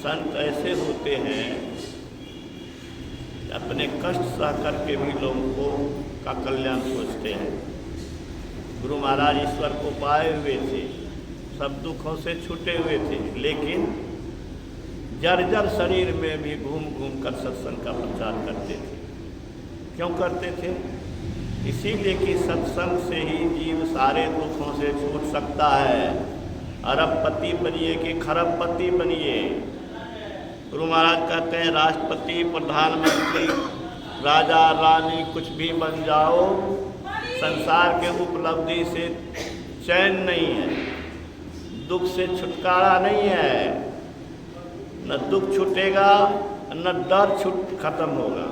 संत ऐसे होते हैं अपने कष्ट सह करके भी लोगों का कल्याण सोचते हैं। गुरु महाराज ईश्वर को पाए हुए थे, सब दुखों से छूटे हुए थे, लेकिन जर्जर शरीर में भी घूम घूम कर सत्संग का प्रचार करते थे। क्यों करते थे? इसीलिए कि सत्संग से ही जीव सारे दुखों से छूट सकता है। अरबपति बनिए कि खरबपति बनिए। गुरु महाराज कहते हैं राष्ट्रपति, प्रधानमंत्री, राजा, रानी कुछ भी बन जाओ, संसार के उपलब्धि से चैन नहीं है, दुख से छुटकारा नहीं है। न दुख छूटेगा न डर खत्म होगा।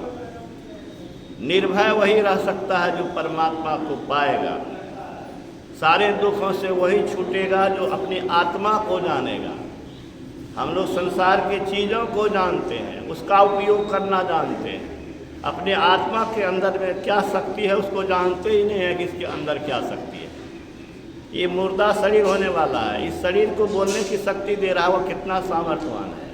निर्भय वही रह सकता है जो परमात्मा को पाएगा। सारे दुखों से वही छूटेगा जो अपनी आत्मा को जानेगा। हम लोग संसार की चीज़ों को जानते हैं, उसका उपयोग करना जानते हैं, अपने आत्मा के अंदर में क्या शक्ति है उसको जानते ही नहीं है कि इसके अंदर क्या शक्ति है। ये मुर्दा शरीर होने वाला है, इस शरीर को बोलने की शक्ति दे रहा है। वह कितना सामर्थ्यवान है,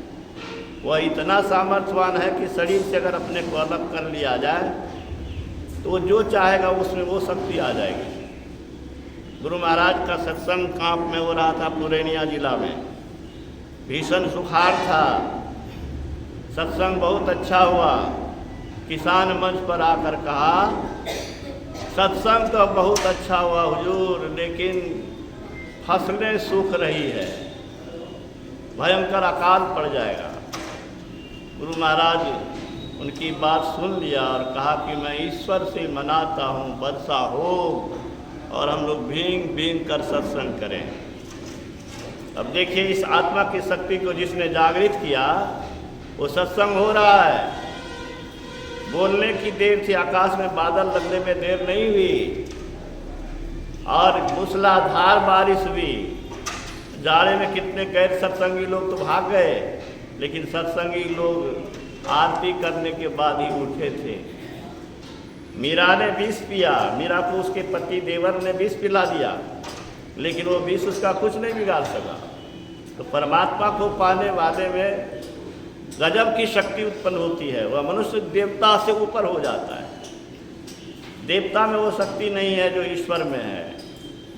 वह इतना सामर्थ्यवान है कि शरीर से अगर अपने को अलग कर लिया जाए तो जो चाहेगा उसमें वो शक्ति आ जाएगी। गुरु महाराज का सत्संग कांप में हो रहा था पूर्णिया जिला में, भीषण सुखाड़ था। सत्संग बहुत अच्छा हुआ। किसान मंच पर आकर कहा सत्संग तो बहुत अच्छा हुआ हुजूर, लेकिन फसलें सूख रही है, भयंकर अकाल पड़ जाएगा। गुरु महाराज उनकी बात सुन लिया और कहा कि मैं ईश्वर से मनाता हूँ वर्षा हो और हम लोग भींग भींग कर सत्संग करें। अब देखिए इस आत्मा की शक्ति को जिसने जागृत किया वो सत्संग हो रहा है। बोलने की देर थी, आकाश में बादल लगने में देर नहीं हुई और मूसलाधार बारिश हुई। जाड़े में कितने गैर सत्संगी लोग तो भाग गए, लेकिन सत्संगी लोग आरती करने के बाद ही उठे थे। मीरा ने विष पिया, मीरा को उसके पति देवर ने विष पिला दिया, लेकिन वो विष उसका कुछ नहीं बिगाड़ सका। तो परमात्मा को पाने वाले में गजब की शक्ति उत्पन्न होती है। वह मनुष्य देवता से ऊपर हो जाता है। देवता में वो शक्ति नहीं है जो ईश्वर में है।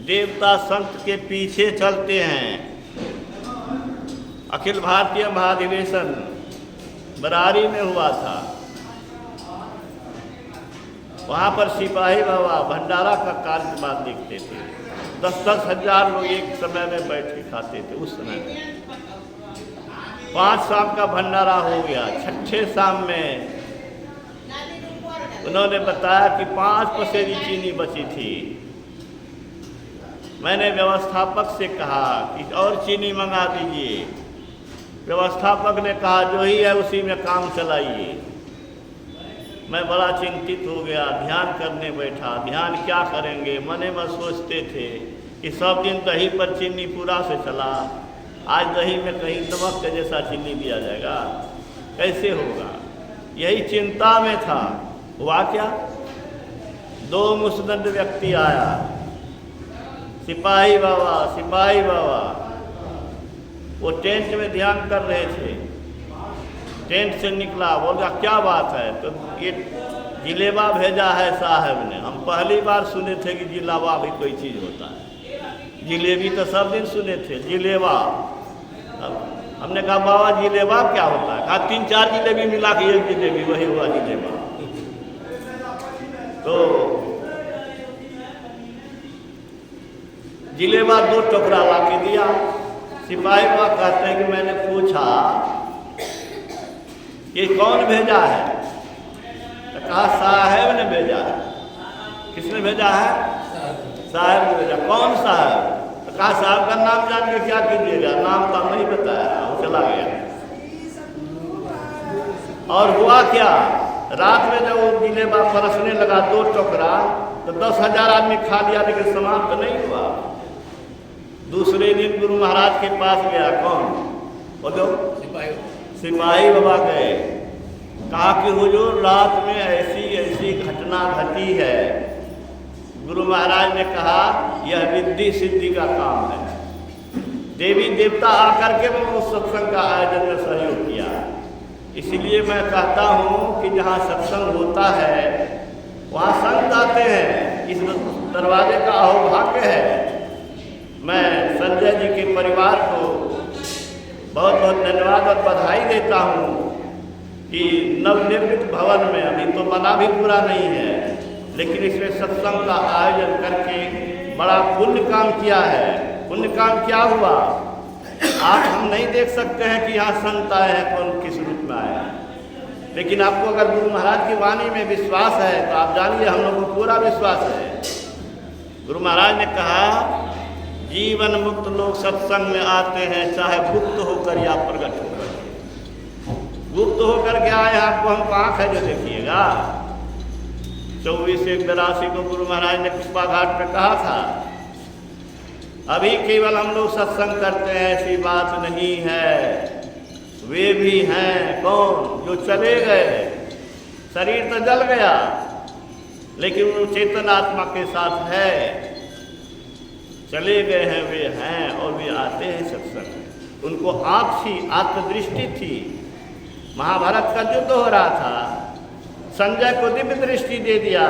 देवता संत के पीछे चलते हैं। अखिल भारतीय महाधिवेशन बरारी में हुआ था, वहाँ पर सिपाही बाबा भंडारा का कार्यक्रम देखते थे। 10-10 हजार लोग एक समय में बैठ के खाते थे। उस समय में 5 शाम का भंडारा हो गया। 6ठे शाम में उन्होंने बताया कि 5 पसेरी चीनी बची थी। मैंने व्यवस्थापक से कहा कि और चीनी मंगा दीजिए। व्यवस्थापक ने कहा जो ही है उसी में काम चलाइए। मैं बड़ा चिंतित हो गया, ध्यान करने बैठा। ध्यान क्या करेंगे, मने में सोचते थे कि सब दिन दही पर चीनी पूरा से चला, आज दही में कहीं नमक के जैसा चीनी दिया जाएगा, कैसे होगा। यही चिंता में था। हुआ क्या, 2 मुसदंड व्यक्ति आया, सिपाही बाबा वो टेंट में ध्यान कर रहे थे। टेंट से निकला, बोला क्या बात है? तो ये जिलेबा भेजा है साहब ने। हम पहली बार सुने थे कि जिलेबा भी कोई चीज़ होता है। जिलेबी तो सब दिन सुने थे, जिलेबा। हमने कहा बाबा जिलेबा क्या होता है? कहा 3-4 जिलेबी मिला के एक जिलेबी, वही हुआ जिलेबा। तो जिलेबा 2 टुकड़ा ला के दिया। सिपाही बाबा कहते हैं कि मैंने पूछा कि कौन भेजा है? तो कहा साहब ने भेजा है। किसने भेजा है? साहब ने भेजा। कौन साहब? तो कहा साहब का नाम जान के क्या कीजिएगा, नाम तो नहीं बताया, वो चला गया। और हुआ क्या, रात में जब वो जिलेबा परसने लगा 2 टुकड़ा, तो 10,000 आदमी खा लिया, लेकिन समाप्त नहीं हुआ। दूसरे दिन गुरु महाराज के पास गया। कौन? बोलो, सिपाही बाबा गए। कहा कि हुजूर रात में ऐसी घटना घटी है। गुरु महाराज ने कहा यह रिद्धि सिद्धि का काम है। देवी देवता आकर के वो उस सत्संग का आयोजन में सहयोग इसीलिए मैं कहता हूँ कि जहाँ सत्संग होता है वहाँ संत आते हैं। इस दरवाजे का अहोभाग्य है। मैं संजय जी के परिवार को बहुत बहुत धन्यवाद और बधाई देता हूँ कि नवनिर्मित भवन में, अभी तो बना भी पूरा नहीं है, लेकिन इसमें सत्संग का आयोजन करके बड़ा पुण्य काम किया है। पुण्य काम क्या हुआ? आप हम नहीं देख सकते हैं कि यहाँ संत आए हैं, कौन किस रूप में आए हैं, लेकिन आपको अगर गुरु महाराज की वाणी में विश्वास है तो आप जानिए हम लोगों को पूरा विश्वास है। गुरु महाराज ने कहा जीवन मुक्त लोग सत्संग में आते हैं, चाहे गुप्त होकर या प्रकट होकर। गुप्त होकर के आए आपको हमको आँख है जो देखिएगा। 24/1/82 को गुरु महाराज ने पुष्पा घाट पे कहा था, अभी केवल हम लोग सत्संग करते हैं ऐसी बात नहीं है। वे भी हैं कौन? जो चले गए। शरीर तो जल गया लेकिन वो चेतन आत्मा के साथ है। चले गए हैं वे हैं और वे आते हैं सत्संग। उनको आँख थी, आत्मदृष्टि थी। महाभारत का युद्ध हो रहा था, संजय को दिव्य दृष्टि दे दिया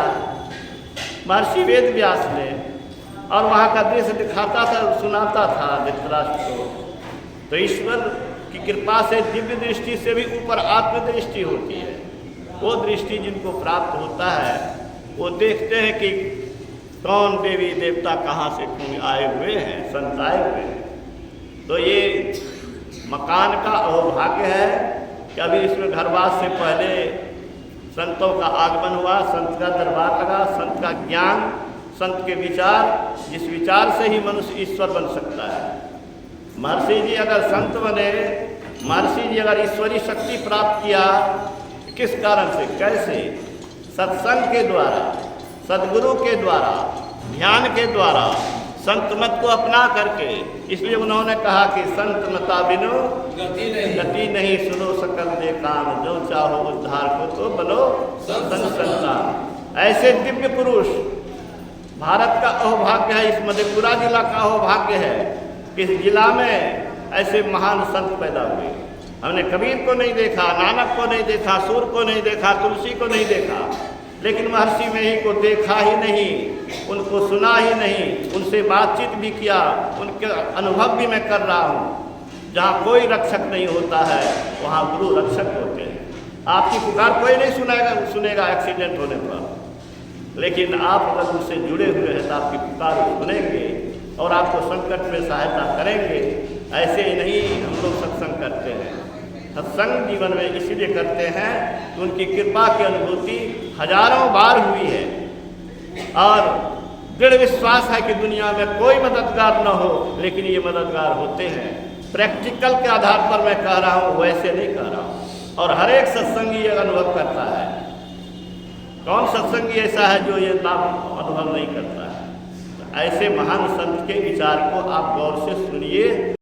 महर्षि वेद व्यास ने, और वहाँ का दृश्य दिखाता था, सुनाता था धृतराष्ट्र को। तो ईश्वर की कृपा से दिव्य दृष्टि से भी ऊपर आत्मदृष्टि होती है। वो दृष्टि जिनको प्राप्त होता है वो देखते हैं कि कौन देवी देवता कहाँ से कौन आए हुए हैं, संत आए हुए हैं। तो ये मकान का अहोभाग्य है कि अभी इसमें घरवास से पहले संतों का आगमन हुआ, संत का दरबार लगा, संत का ज्ञान, संत के विचार, जिस विचार से ही मनुष्य ईश्वर बन सकता है। महर्षि जी अगर संत बने, महर्षि जी अगर ईश्वरी शक्ति प्राप्त किया, किस कारण से, कैसे? सत्संग के द्वारा, सद्गुरु के द्वारा, ध्यान के द्वारा, संत मत को अपना करके। इसलिए उन्होंने कहा कि संत मता बिनु गति नहीं, सुनो सकल दे कान, जो चाहो उद्धार को तो बनो संतान। ऐसे दिव्य पुरुष भारत का अहोभाग्य है, इस मधेपुरा जिला का अहोभाग्य है कि इस जिला में ऐसे महान संत पैदा हुए। हमने कबीर को नहीं देखा, नानक को नहीं देखा, सूर को नहीं देखा, तुलसी को नहीं देखा, लेकिन महर्षि में ही को देखा ही नहीं, उनको सुना ही नहीं, उनसे बातचीत भी किया, उनके अनुभव भी मैं कर रहा हूँ। जहाँ कोई रक्षक नहीं होता है वहाँ गुरु रक्षक होते हैं। आपकी पुकार कोई नहीं सुनेगा एक्सीडेंट होने पर, लेकिन आप अगर उनसे जुड़े हुए हैं तो आपकी पुकार सुनेंगे और आपको संकट में सहायता करेंगे। ऐसे ही नहीं हम लोग सत्संग करते हैं। सत्संग जीवन में इसीलिए करते हैं कि उनकी कृपा की अनुभूति हजारों बार हुई है और दृढ़ विश्वास है कि दुनिया में कोई मददगार न हो, लेकिन ये मददगार होते हैं। प्रैक्टिकल के आधार पर मैं कह रहा हूँ, वैसे नहीं कह रहा हूँ। और हर एक सत्संगी ये अनुभव करता है। कौन सत्संगी ऐसा है जो ये लाभ अनुभव नहीं करता है? ऐसे महान संत के विचार को आप गौर से सुनिए।